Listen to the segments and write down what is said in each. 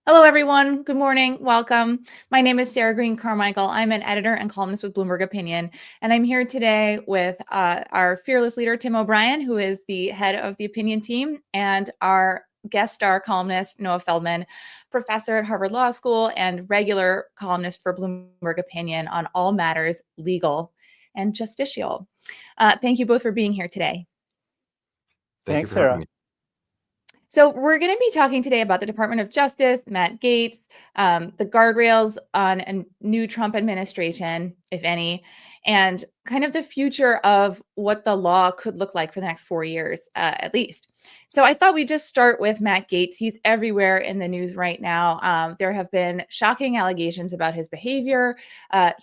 Hello, everyone. Good morning. Welcome. My name is Sarah Green Carmichael. I'm an editor and columnist with Bloomberg Opinion, and I'm here today with our fearless leader, Tim O'Brien, who is the head of the opinion team, and our guest star columnist, Noah Feldman, professor at Harvard Law School and regular columnist for Bloomberg Opinion on all matters legal and justicial. Thank you both for being here today. Thank you Thanks, for having Sarah. me. So we're going to be talking today about the Department of Justice, Matt Gaetz, the guardrails on a new Trump administration, if any, and kind of the future of what the law could look like for the next 4 years, at least. So I thought we'd just start with Matt Gaetz. He's everywhere in the news right now. There have been shocking allegations about his behavior.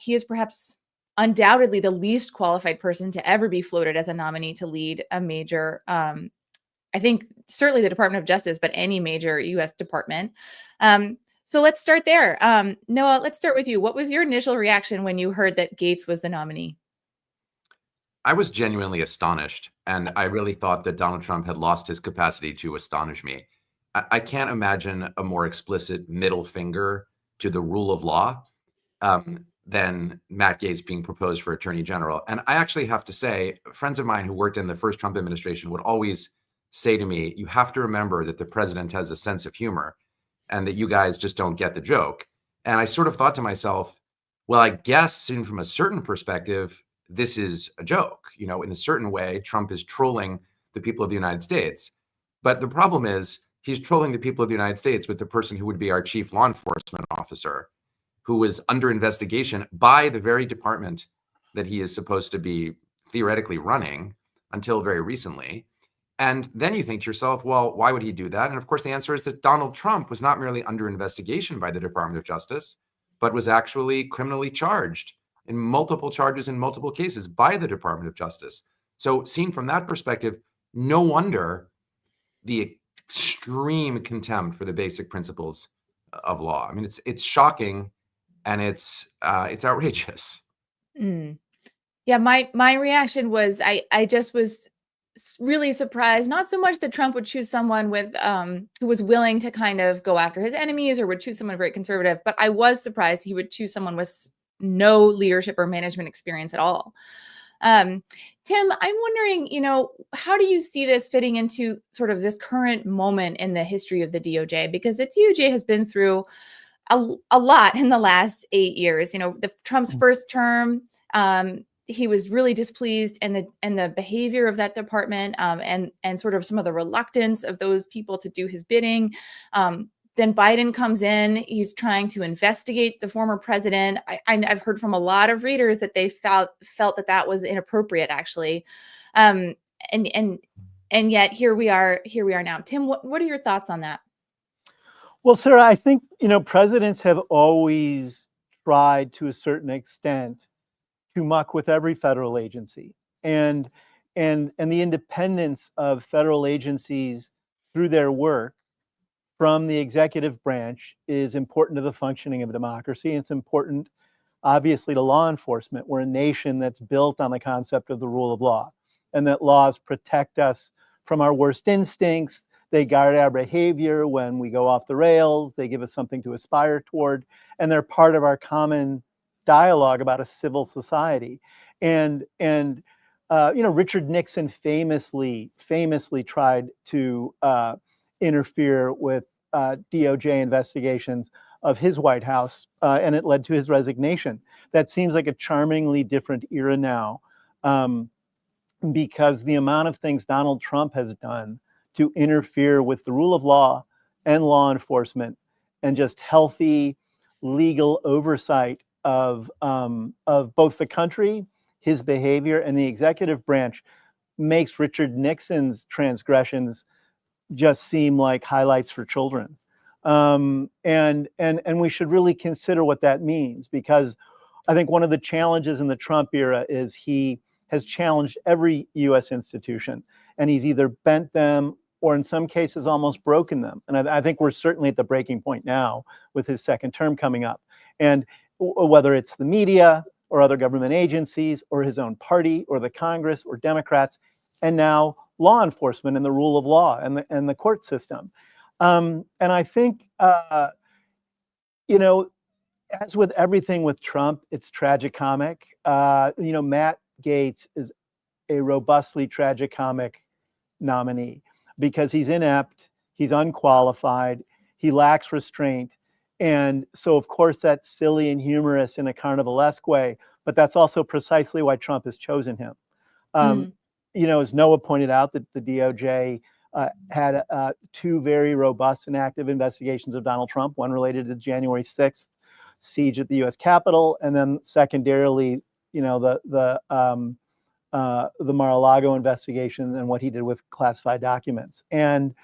He is perhaps undoubtedly the least qualified person to ever be floated as a nominee to lead a major I think certainly the Department of Justice, but any major U.S. department. So let's start there. Noah, let's start with you. What was your initial reaction when you heard that Gaetz was the nominee? I was genuinely astonished, and I really thought that Donald Trump had lost his capacity to astonish me. I can't imagine a more explicit middle finger to the rule of law than Matt Gaetz being proposed for Attorney General. And I actually have to say, friends of mine who worked in the first Trump administration would always say to me, you have to remember that the president has a sense of humor and that you guys just don't get the joke. And I sort of thought to myself, well, I guess seen from a certain perspective, this is a joke. You know, in a certain way, Trump is trolling the people of the United States. But the problem is he's trolling the people of the United States with the person who would be our chief law enforcement officer, who was under investigation by the very department that he is supposed to be theoretically running until very recently. And then you think to yourself, well, why would he do that? And of course, the answer is that Donald Trump was not merely under investigation by the Department of Justice, but was actually criminally charged in multiple charges in multiple cases by the Department of Justice. So seen from that perspective, no wonder the extreme contempt for the basic principles of law. I mean, it's shocking and it's outrageous. Mm. Yeah, my reaction was I just was really surprised, not so much that Trump would choose someone with who was willing to kind of go after his enemies or would choose someone very conservative, but I was surprised he would choose someone with no leadership or management experience at all. Tim, I'm wondering, how do you see this fitting into sort of this current moment in the history of the DOJ? Because the DOJ has been through a lot in the last 8 years. Trump's first term, he was really displeased and the behavior of that department, and sort of some of the reluctance of those people to do his bidding. Then Biden comes in, he's trying to investigate the former president. I've heard from a lot of readers that they felt that was inappropriate, actually. And yet here we are now. Tim, what are your thoughts on that? Well, Sarah, I think, presidents have always tried to a certain extent to muck with every federal agency, and the independence of federal agencies through their work from the executive branch is important to the functioning of a democracy. It's important, obviously, to law enforcement. We're a nation that's built on the concept of the rule of law, and that laws protect us from our worst instincts. They guide our behavior when we go off the rails. They give us something to aspire toward, and they're part of our common dialogue about a civil society. And Richard Nixon famously tried to interfere with DOJ investigations of his White House, and it led to his resignation. That seems like a charmingly different era now, because the amount of things Donald Trump has done to interfere with the rule of law and law enforcement and just healthy legal oversight of both the country, his behavior, and the executive branch makes Richard Nixon's transgressions just seem like highlights for children. And we should really consider what that means, because I think one of the challenges in the Trump era is he has challenged every U.S. institution, and he's either bent them or in some cases almost broken them. And I think we're certainly at the breaking point now with his second term coming up. And whether it's the media or other government agencies or his own party or the Congress or Democrats, and now law enforcement and the rule of law and the court system. And I think you know, as with everything with Trump, it's tragicomic. You know, Matt Gaetz is a robustly tragicomic nominee because he's inept, he's unqualified, he lacks restraint. And so, of course, that's silly and humorous in a carnivalesque way, but that's also precisely why Trump has chosen him. You know, as Noah pointed out, that the DOJ had 2 very robust and active investigations of Donald Trump, one related to the January 6th siege at the U.S. Capitol, and then secondarily, you know, the Mar-a-Lago investigation and what he did with classified documents. And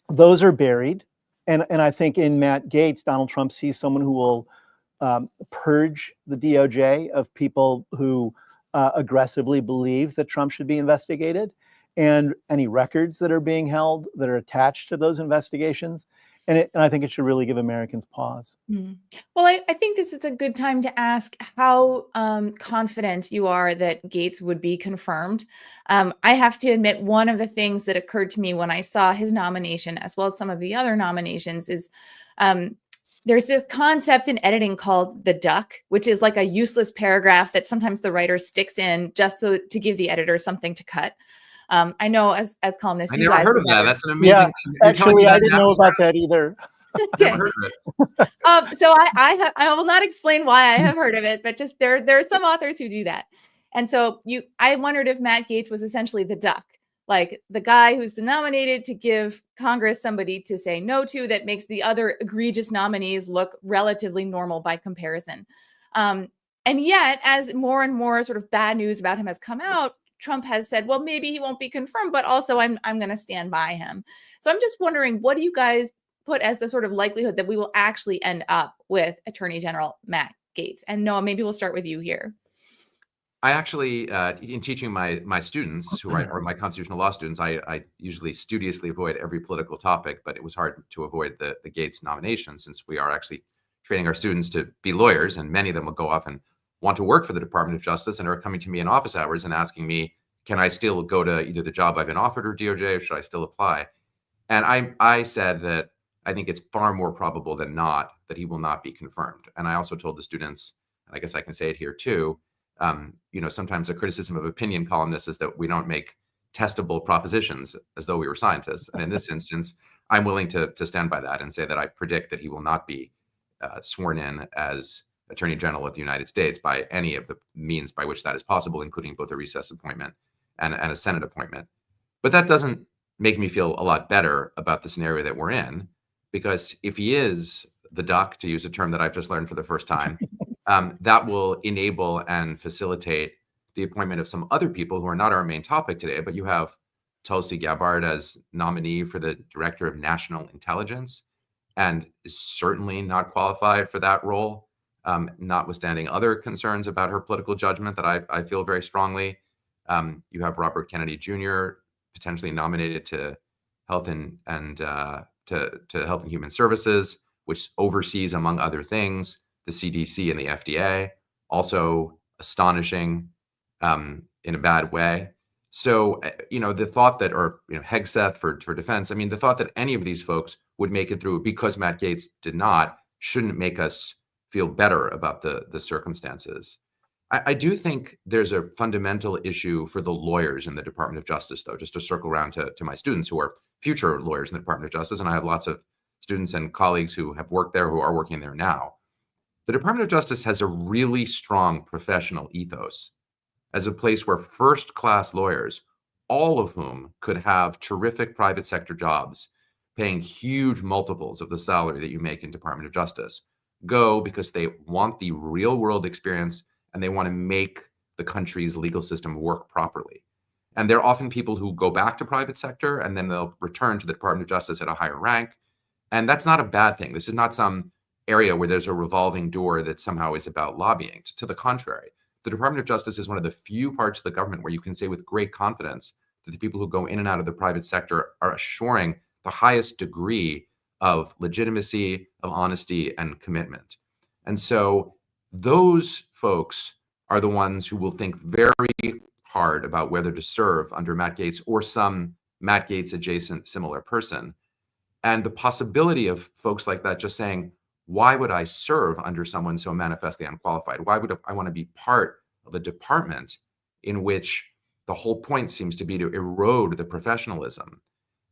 those are buried. And I think in Matt Gaetz, Donald Trump sees someone who will purge the DOJ of people who aggressively believe that Trump should be investigated, and any records that are being held that are attached to those investigations. And I think it should really give Americans pause. Well, I think this is a good time to ask how confident you are that Gaetz would be confirmed. I have to admit, one of the things that occurred to me when I saw his nomination, as well as some of the other nominations, is there's this concept in editing called the duck, which is like a useless paragraph that sometimes the writer sticks in just so to give the editor something to cut. I know as columnists, I never heard of that. That's an amazing. Yeah, actually, I didn't know about that either. Okay. Never heard of it. So I will not explain why I have heard of it, but just there are some authors who do that. And so I wondered if Matt Gaetz was essentially the duck, like the guy who's nominated to give Congress somebody to say no to that makes the other egregious nominees look relatively normal by comparison. And yet, as more and more sort of bad news about him has come out, Trump has said, well, maybe he won't be confirmed, but also I'm going to stand by him. So I'm just wondering, what do you guys put as the sort of likelihood that we will actually end up with Attorney General Matt Gaetz? And Noah, maybe we'll start with you here. I actually, in teaching my students, who are my constitutional law students, I usually studiously avoid every political topic, but it was hard to avoid the Gaetz nomination, since we are actually training our students to be lawyers, and many of them will go off and want to work for the Department of Justice and are coming to me in office hours and asking me, can I still go to either the job I've been offered or DOJ, or should I still apply? And I said that I think it's far more probable than not that he will not be confirmed. And I also told the students, and I guess I can say it here too, you know, sometimes a criticism of opinion columnists is that we don't make testable propositions as though we were scientists. And in this instance, I'm willing to stand by that and say that I predict that he will not be sworn in as Attorney General of the United States by any of the means by which that is possible, including both a recess appointment and a Senate appointment. But that doesn't make me feel a lot better about the scenario that we're in, because if he is the duck, to use a term that I've just learned for the first time, that will enable and facilitate the appointment of some other people who are not our main topic today. But you have Tulsi Gabbard as nominee for the Director of National Intelligence, and is certainly not qualified for that role, notwithstanding other concerns about her political judgment that I feel very strongly. You have Robert Kennedy Jr. potentially nominated to Health and to Health and Human Services, which oversees, among other things, the CDC and the FDA. Also astonishing in a bad way. So, you know, the thought that, or, you know, Hegseth for defense, I mean, the thought that any of these folks would make it through because Matt Gaetz did not, shouldn't make us feel better about the circumstances. I do think there's a fundamental issue for the lawyers in the Department of Justice, though, just to circle around to my students who are future lawyers in the Department of Justice. And I have lots of students and colleagues who have worked there, who are working there now. The Department of Justice has a really strong professional ethos as a place where first-class lawyers, all of whom could have terrific private sector jobs, paying huge multiples of the salary that you make in Department of Justice, go because they want the real-world experience and they want to make the country's legal system work properly. And they're often people who go back to private sector and then they'll return to the Department of Justice at a higher rank. And that's not a bad thing. This is not some area where there's a revolving door that somehow is about lobbying. To the contrary, the Department of Justice is one of the few parts of the government where you can say with great confidence that the people who go in and out of the private sector are assuring the highest degree of legitimacy, of honesty, and commitment. And so those folks are the ones who will think very hard about whether to serve under Matt Gaetz or some Matt Gaetz adjacent similar person. And the possibility of folks like that just saying, why would I serve under someone so manifestly unqualified? Why would I want to be part of a department in which the whole point seems to be to erode the professionalism?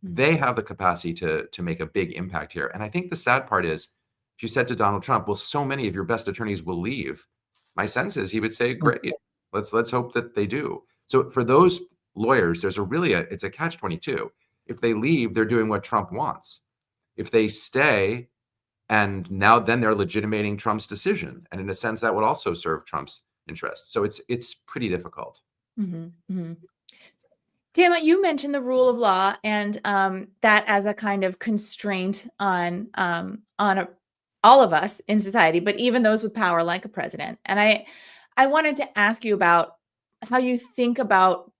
They have the capacity to make a big impact here. And I think the sad part is, if you said to Donald Trump, well, so many of your best attorneys will leave, my sense is he would say, great, let's hope that they do. So for those lawyers, there's it's a catch-22. If they leave, they're doing what Trump wants. If they stay, and then they're legitimating Trump's decision. And in a sense, that would also serve Trump's interests. So it's pretty difficult. Tama, you mentioned the rule of law and that as a kind of constraint on all of us in society, but even those with power like a president. And I wanted to ask you about how you think about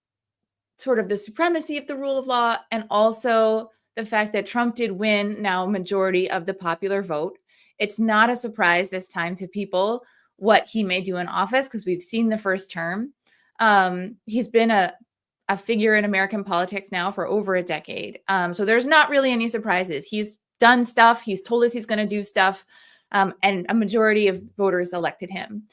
sort of the supremacy of the rule of law, and also the fact that Trump did win now a majority of the popular vote. It's not a surprise this time to people what he may do in office, because we've seen the first term. He's been a figure in American politics now for over a decade. So there's not really any surprises. He's done stuff. He's told us he's going to do stuff. And a majority of voters elected him.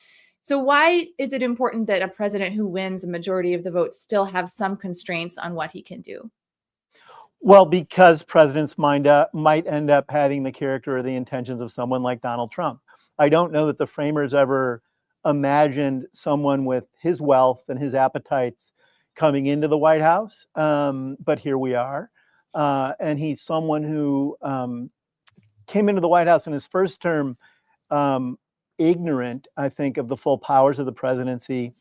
So why is it important that a president who wins a majority of the votes still have some constraints on what he can do? Well, because presidents might end up having the character or the intentions of someone like Donald Trump. I don't know that the framers ever imagined someone with his wealth and his appetites coming into the White House, but here we are. And he's someone who came into the White House in his first term ignorant, I think, of the full powers of the presidency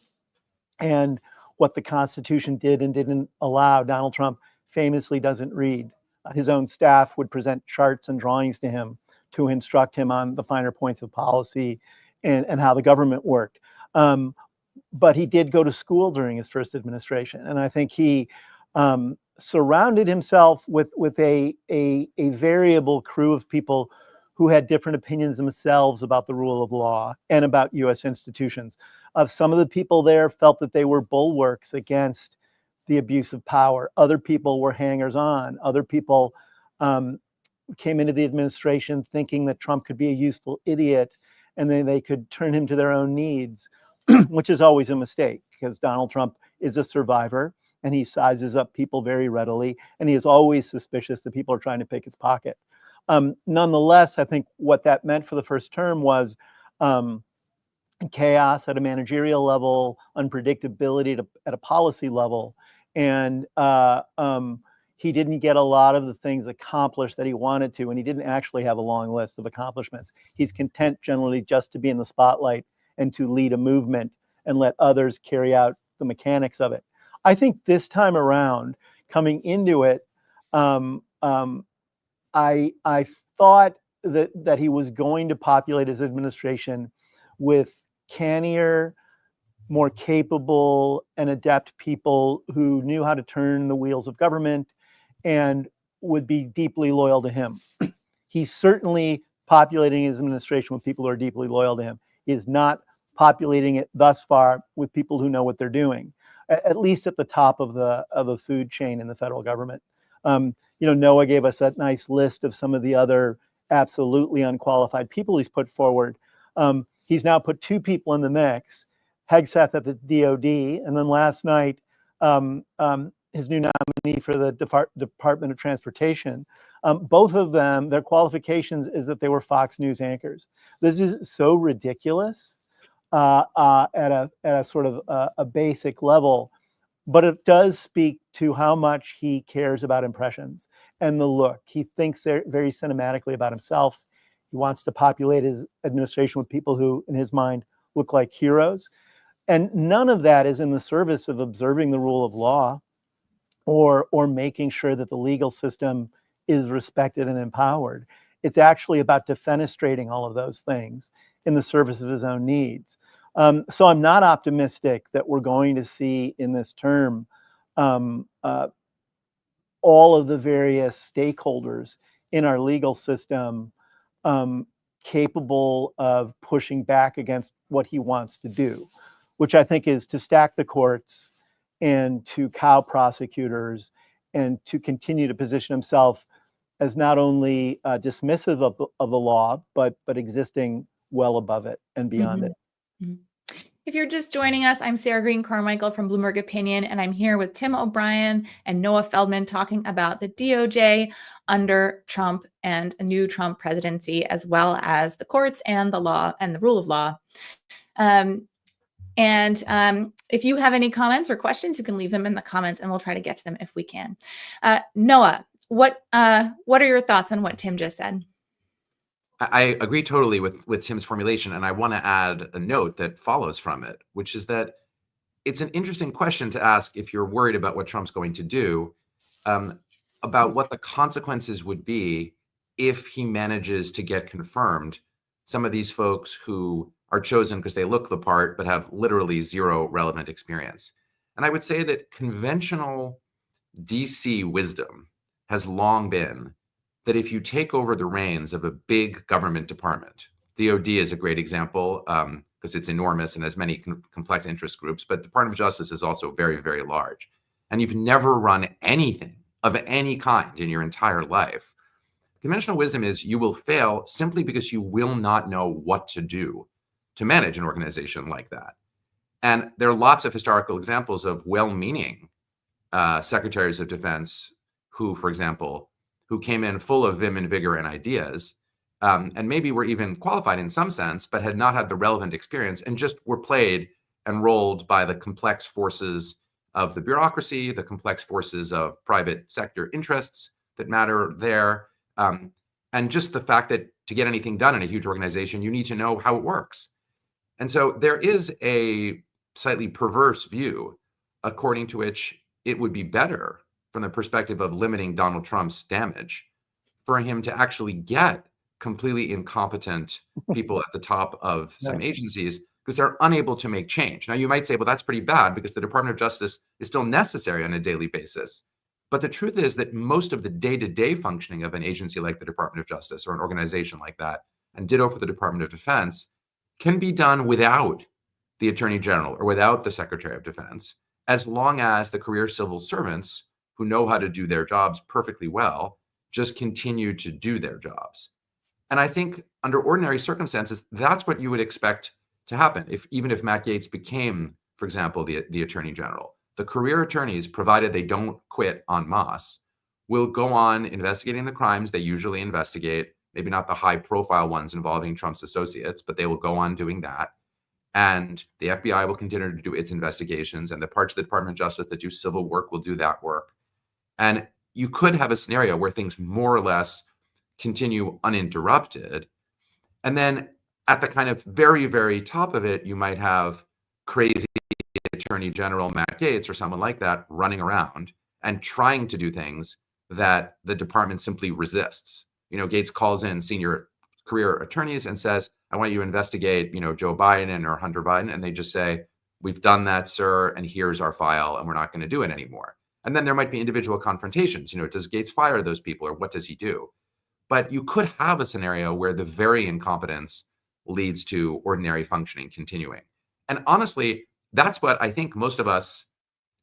and what the Constitution did and didn't allow. Donald Trump famously doesn't read. His own staff would present charts and drawings to him to instruct him on the finer points of policy and how the government worked. But he did go to school during his first administration. And I think he surrounded himself with a variable crew of people who had different opinions themselves about the rule of law and about U.S. institutions. Some of the people there felt that they were bulwarks against the abuse of power. Other people were hangers-on. Other people came into the administration thinking that Trump could be a useful idiot and then they could turn him to their own needs, which is always a mistake, because Donald Trump is a survivor and he sizes up people very readily, and he is always suspicious that people are trying to pick his pocket. Nonetheless, I think what that meant for the first term was chaos at a managerial level, unpredictability at a policy level, and he didn't get a lot of the things accomplished that he wanted to, and he didn't actually have a long list of accomplishments. He's content generally just to be in the spotlight and to lead a movement and let others carry out the mechanics of it. I think this time around, coming into it, I thought that he was going to populate his administration with cannier, more capable and adept people who knew how to turn the wheels of government and would be deeply loyal to him. He's certainly populating his administration with people who are deeply loyal to him. He is not populating it thus far with people who know what they're doing, at least at the top of the food chain in the federal government. Noah gave us that nice list of some of the other absolutely unqualified people he's put forward. He's now put two people in the mix, Hegseth at the DOD, and then last night, his new nominee for the Department of Transportation. Both of them, their qualifications is that they were Fox News anchors. This is so ridiculous at a sort of a basic level, but it does speak to how much he cares about impressions and the look. He thinks very cinematically about himself. He wants to populate his administration with people who, in his mind, look like heroes. And none of that is in the service of observing the rule of law or making sure that the legal system is respected and empowered. It's actually about defenestrating all of those things in the service of his own needs. So I'm not optimistic that we're going to see in this term all of the various stakeholders in our legal system capable of pushing back against what he wants to do, which I think is to stack the courts and to cow prosecutors and to continue to position himself as not only dismissive of the law, but existing well above it and beyond it. Mhm. If you're just joining us, I'm Sarah Green Carmichael from Bloomberg Opinion, and I'm here with Tim O'Brien and Noah Feldman talking about the DOJ under Trump and a new Trump presidency, as well as the courts and the law and the rule of law. If you have any comments or questions, you can leave them in the comments and we'll try to get to them if we can. Noah, what are your thoughts on what Tim just said? I agree totally with Tim's formulation, and I want to add a note that follows from it, which is that it's an interesting question to ask if you're worried about what Trump's going to do, about what the consequences would be if he manages to get confirmed some of these folks who are chosen because they look the part but have literally zero relevant experience. And I would say that conventional DC wisdom has long been that if you take over the reins of a big government department, DOD is a great example because it's enormous and has many complex interest groups, but the Department of Justice is also very, very large. And you've never run anything of any kind in your entire life. Conventional wisdom is you will fail simply because you will not know what to do to manage an organization like that. And there are lots of historical examples of well-meaning secretaries of defense who, for example, who came in full of vim and vigor and ideas, and maybe were even qualified in some sense, but had not had the relevant experience and just were played and rolled by the complex forces of the bureaucracy, the complex forces of private sector interests that matter there, and just the fact that to get anything done in a huge organization, you need to know how it works. And so there is a slightly perverse view according to which it would be better from the perspective of limiting Donald Trump's damage for him to actually get completely incompetent people at the top of some agencies because they're unable to make change. Now, you might say, well, that's pretty bad because the Department of Justice is still necessary on a daily basis. But the truth is that most of the day-to-day functioning of an agency like the Department of Justice or an organization like that, and ditto for the Department of Defense, can be done without the Attorney General or without the Secretary of Defense, as long as the career civil servants who know how to do their jobs perfectly well just continue to do their jobs. And I think under ordinary circumstances, that's what you would expect to happen even if Matt Gaetz became, for example, the Attorney General. The career attorneys, provided they don't quit en masse, will go on investigating the crimes they usually investigate, maybe not the high profile ones involving Trump's associates, but they will go on doing that. And the FBI will continue to do its investigations, and the parts of the Department of Justice that do civil work will do that work. And you could have a scenario where things more or less continue uninterrupted. And then at the kind of very, very top of it, you might have crazy Attorney General Matt Gaetz or someone like that running around and trying to do things that the department simply resists. Gaetz calls in senior career attorneys and says, I want you to investigate, Joe Biden or Hunter Biden. And they just say, we've done that, sir, and here's our file, and we're not going to do it anymore. And then there might be individual confrontations. Does Gaetz fire those people or what does he do? But you could have a scenario where the very incompetence leads to ordinary functioning continuing. And honestly, that's what I think most of us,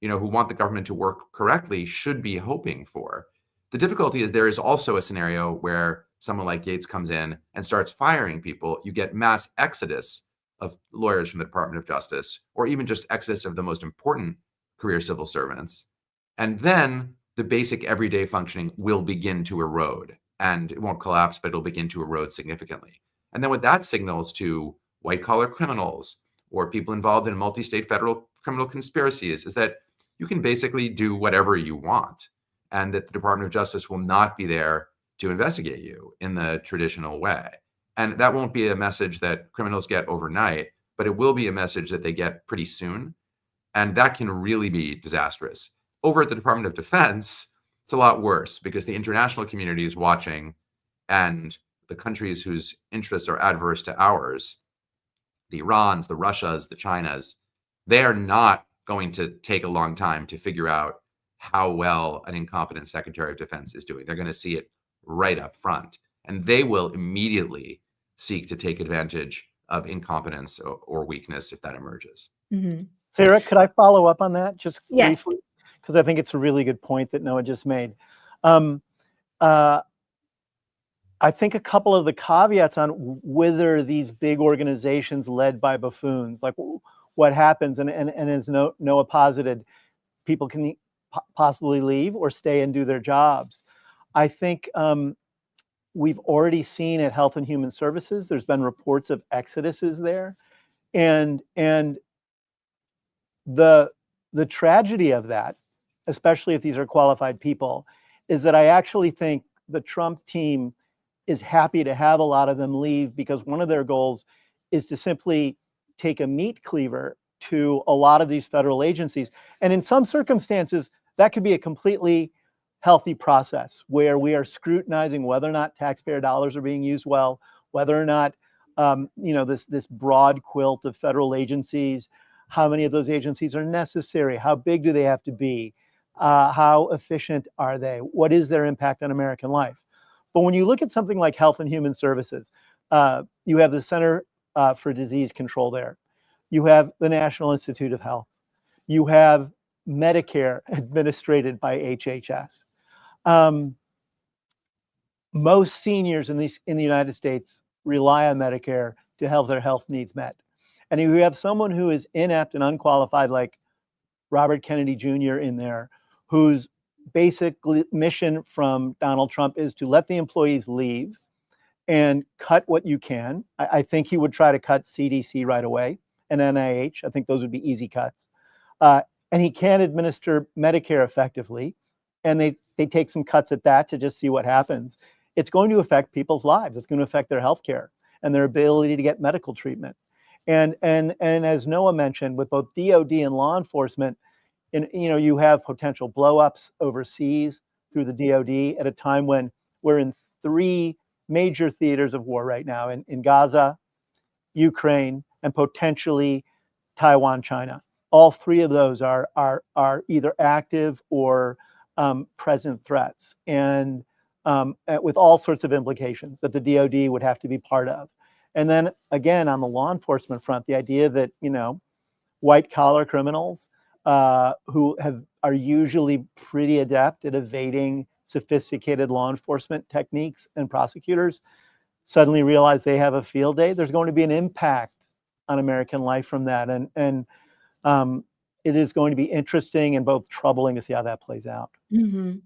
who want the government to work correctly should be hoping for. The difficulty is there is also a scenario where someone like Gaetz comes in and starts firing people. You get mass exodus of lawyers from the Department of Justice, or even just exodus of the most important career civil servants. And then the basic everyday functioning will begin to erode. And it won't collapse, but it'll begin to erode significantly. And then what that signals to white-collar criminals or people involved in multi-state federal criminal conspiracies is that you can basically do whatever you want, and that the Department of Justice will not be there to investigate you in the traditional way. And that won't be a message that criminals get overnight, but it will be a message that they get pretty soon. And that can really be disastrous. Over at the Department of Defense, it's a lot worse because the international community is watching, and the countries whose interests are adverse to ours, the Irans, the Russias, the Chinas, they are not going to take a long time to figure out how well an incompetent Secretary of Defense is doing. They're going to see it right up front, and they will immediately seek to take advantage of incompetence or weakness if that emerges. Mm-hmm. Sarah, could I follow up on that just Yes. briefly? Because I think it's a really good point that Noah just made. I think a couple of the caveats on whether these big organizations led by buffoons, like what happens, and as Noah posited, people can possibly leave or stay and do their jobs. I think we've already seen at Health and Human Services, there's been reports of exoduses there. And the tragedy of that, especially if these are qualified people, is that I actually think the Trump team is happy to have a lot of them leave, because one of their goals is to simply take a meat cleaver to a lot of these federal agencies. And in some circumstances, that could be a completely healthy process where we are scrutinizing whether or not taxpayer dollars are being used well, whether or not this broad quilt of federal agencies, how many of those agencies are necessary, how big do they have to be, how efficient are they, what is their impact on American life. But when you look at something like Health and Human Services, you have the Center for Disease Control there. You have the National Institute of Health. You have Medicare administered by HHS. Most seniors in the United States rely on Medicare to have their health needs met. And if you have someone who is inept and unqualified, like Robert Kennedy Jr. in there, whose basic mission from Donald Trump is to let the employees leave and cut what you can. I think he would try to cut CDC right away and NIH. I think those would be easy cuts. And he can't administer Medicare effectively. And they take some cuts at that to just see what happens. It's going to affect people's lives. It's going to affect their health care and their ability to get medical treatment. And as Noah mentioned, with both DOD and law enforcement, and you have potential blowups overseas through the DOD at a time when we're in 3 major theaters of war right now, in Gaza, Ukraine, and potentially Taiwan, China. All 3 of those are either active or present threats, and with all sorts of implications that the DOD would have to be part of. And then again, on the law enforcement front, the idea that white collar criminals who are usually pretty adept at evading sophisticated law enforcement techniques and prosecutors suddenly realize they have a field day. There's going to be an impact on American life from that, and it is going to be interesting and both troubling to see how that plays out. Mm-hmm.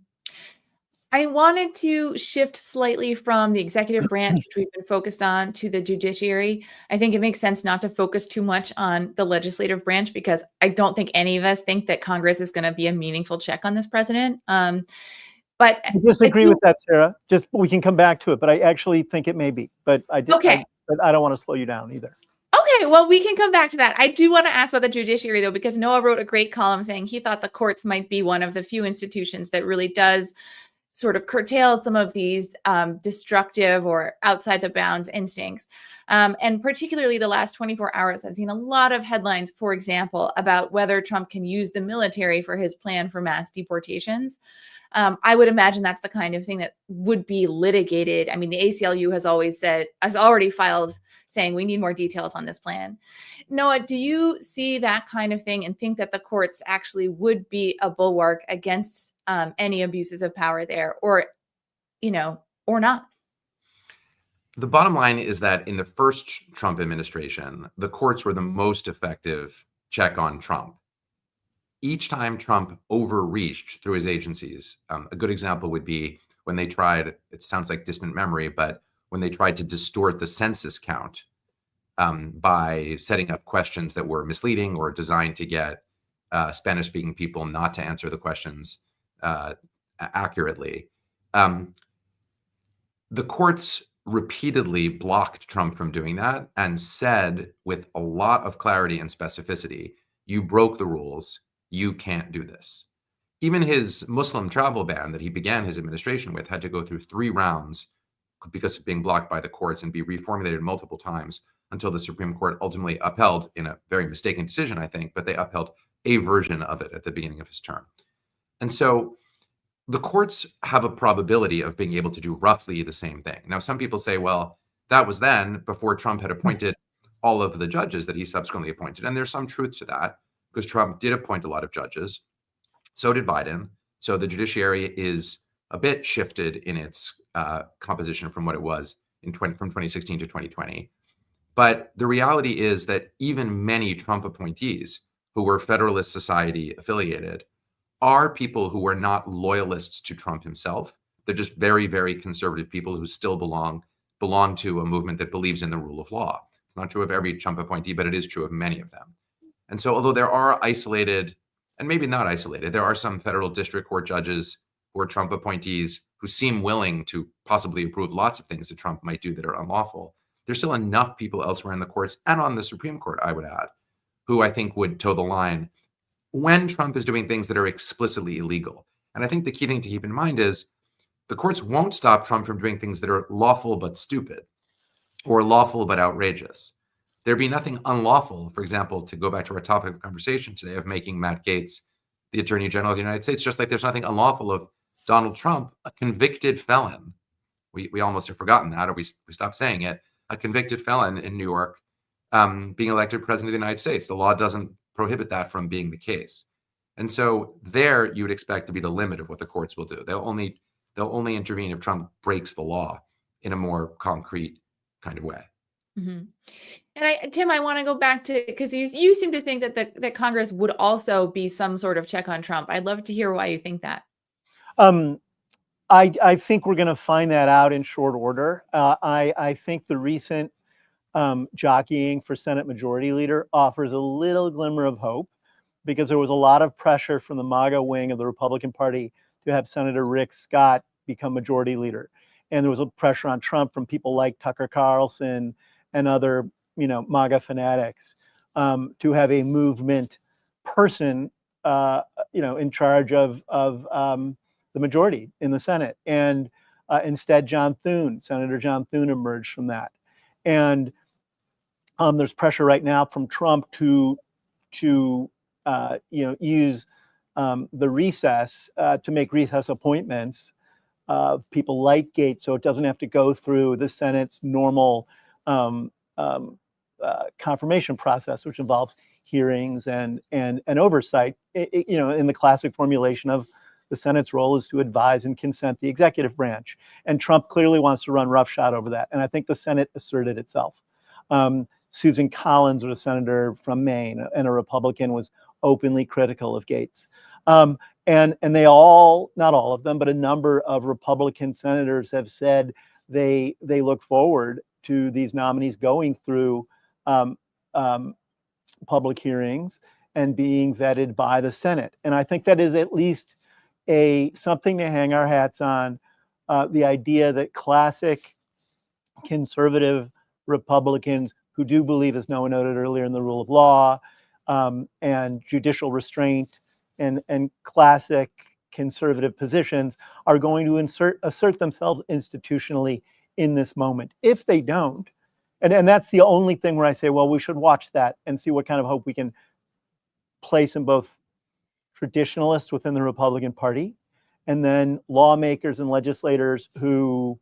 I wanted to shift slightly from the executive branch, which we've been focused on, to the judiciary. I think it makes sense not to focus too much on the legislative branch, because I don't think any of us think that Congress is going to be a meaningful check on this president. But I disagree with that, Sarah. Just we can come back to it, but I actually think it may be. But I don't want to slow you down either. Okay, well, we can come back to that. I do want to ask about the judiciary, though, because Noah wrote a great column saying he thought the courts might be one of the few institutions that really does sort of curtail some of these destructive or outside the bounds instincts. And particularly the last 24 hours, I've seen a lot of headlines, for example, about whether Trump can use the military for his plan for mass deportations. I would imagine that's the kind of thing that would be litigated. I mean, the ACLU has already filed saying we need more details on this plan. Noah, do you see that kind of thing and think that the courts actually would be a bulwark against any abuses of power there, or not? The bottom line is that in the first Trump administration, the courts were the most effective check on Trump. Each time Trump overreached through his agencies, a good example would be when they tried, it sounds like distant memory, but when they tried to distort the census count by setting up questions that were misleading or designed to get Spanish-speaking people not to answer the questions accurately. The courts repeatedly blocked Trump from doing that and said with a lot of clarity and specificity, you broke the rules, you can't do this. Even his Muslim travel ban that he began his administration with had to go through 3 rounds because of being blocked by the courts and be reformulated multiple times until the Supreme Court ultimately upheld, in a very mistaken decision, I think, but they upheld a version of it at the beginning of his term. And so the courts have a probability of being able to do roughly the same thing. Now, some people say, well, that was then before Trump had appointed all of the judges that he subsequently appointed. And there's some truth to that, because Trump did appoint a lot of judges. So did Biden. So the judiciary is a bit shifted in its composition from what it was from 2016 to 2020. But the reality is that even many Trump appointees who were Federalist Society affiliated are people who were not loyalists to Trump himself. They're just very, very conservative people who still belong to a movement that believes in the rule of law. It's not true of every Trump appointee, but it is true of many of them. And so although there are isolated, and maybe not isolated, there are some federal district court judges who are Trump appointees who seem willing to possibly approve lots of things that Trump might do that are unlawful. There's still enough people elsewhere in the courts and on the Supreme Court, I would add, who I think would toe the line when Trump is doing things that are explicitly illegal. And I think the key thing to keep in mind is the courts won't stop Trump from doing things that are lawful but stupid or lawful but outrageous. There'd be nothing unlawful, for example, to go back to our topic of conversation today of making Matt Gaetz the Attorney General of the United States, just like there's nothing unlawful of Donald Trump, a convicted felon. We almost have forgotten that, or we stopped saying it. A convicted felon in New York being elected president of the United States. The law doesn't prohibit that from being the case. And so there you would expect to be the limit of what the courts will do. They'll only intervene if Trump breaks the law in a more concrete kind of way. Mm-hmm. And Tim, I want to go back to, because you seem to think that Congress would also be some sort of check on Trump. I'd love to hear why you think that. I think we're going to find that out in short order. I think the recent jockeying for Senate Majority Leader offers a little glimmer of hope, because there was a lot of pressure from the MAGA wing of the Republican Party to have Senator Rick Scott become Majority Leader. And there was a pressure on Trump from people like Tucker Carlson and other, MAGA fanatics to have a movement person, in charge of the majority in the Senate. And instead, Senator John Thune emerged from that. And there's pressure right now from Trump to use the recess to make recess appointments of people like Gaetz, so it doesn't have to go through the Senate's normal confirmation process, which involves hearings and oversight. In the classic formulation of the Senate's role is to advise and consent the executive branch, and Trump clearly wants to run roughshod over that. And I think the Senate asserted itself. Susan Collins, was a senator from Maine and a Republican, was openly critical of Gaetz. And they all, not all of them, but a number of Republican senators have said they look forward to these nominees going through public hearings and being vetted by the Senate. And I think that is at least something to hang our hats on. The idea that classic conservative Republicans who do believe, as Noah noted earlier, in the rule of law and judicial restraint and classic conservative positions are going to assert themselves institutionally in this moment. If they don't, and that's the only thing where I say, well, we should watch that and see what kind of hope we can place in both traditionalists within the Republican Party and then lawmakers and legislators who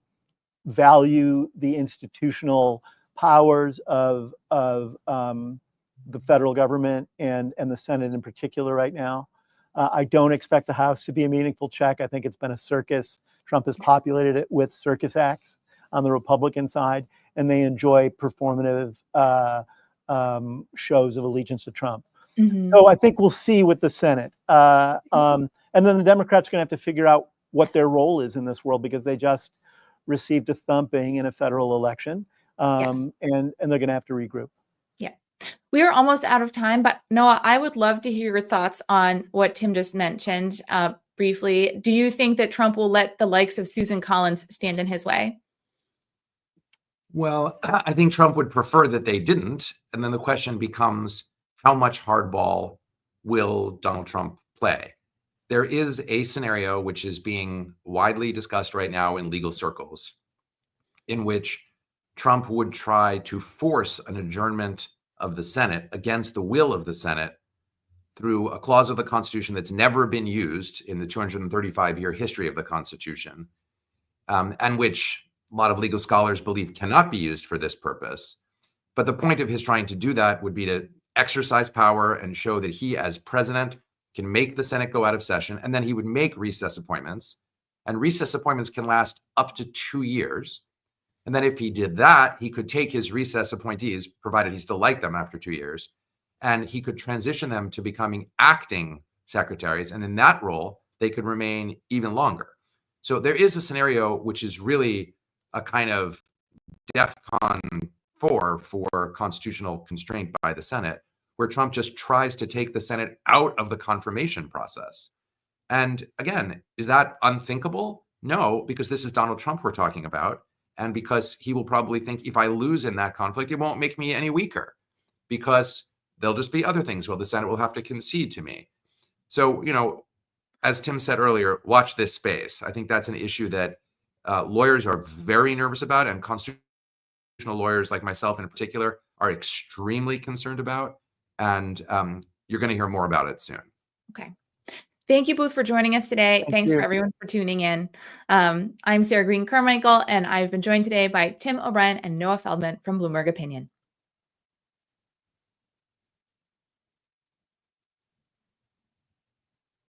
value the institutional powers of the federal government and the Senate in particular right now. I don't expect the House to be a meaningful check. I think it's been a circus. Trump has populated it with circus acts on the Republican side, and they enjoy performative shows of allegiance to Trump. Mm-hmm. So I think we'll see with the Senate. And then the Democrats are going to have to figure out what their role is in this world, because they just received a thumping in a federal election, and they're going to have to regroup. Yeah. We are almost out of time, but Noah, I would love to hear your thoughts on what Tim just mentioned briefly. Do you think that Trump will let the likes of Susan Collins stand in his way? Well, I think Trump would prefer that they didn't. And then the question becomes, how much hardball will Donald Trump play? There is a scenario which is being widely discussed right now in legal circles, in which Trump would try to force an adjournment of the Senate against the will of the Senate through a clause of the Constitution that's never been used in the 235-year history of the Constitution, and which a lot of legal scholars believe cannot be used for this purpose. But the point of his trying to do that would be to exercise power and show that he, as president, can make the Senate go out of session, and then he would make recess appointments And recess appointments can last up to 2 years. And then if he did that, he could take his recess appointees, provided he still liked them after 2 years, and he could transition them to becoming acting secretaries. And in that role, they could remain even longer. So there is a scenario which is really a kind of DEFCON 4 for constitutional constraint by the Senate, where Trump just tries to take the Senate out of the confirmation process. And again, is that unthinkable? No, because this is Donald Trump we're talking about. And because he will probably think, if I lose in that conflict, it won't make me any weaker, because there'll just be other things. Well, the Senate will have to concede to me. So, as Tim said earlier, watch this space. I think that's an issue that lawyers are very nervous about, and constitutional lawyers like myself in particular are extremely concerned about. And you're going to hear more about it soon. Okay. Thank you both for joining us today. Thanks for everyone for tuning in. I'm Sarah Green Carmichael, and I've been joined today by Tim O'Brien and Noah Feldman from Bloomberg Opinion.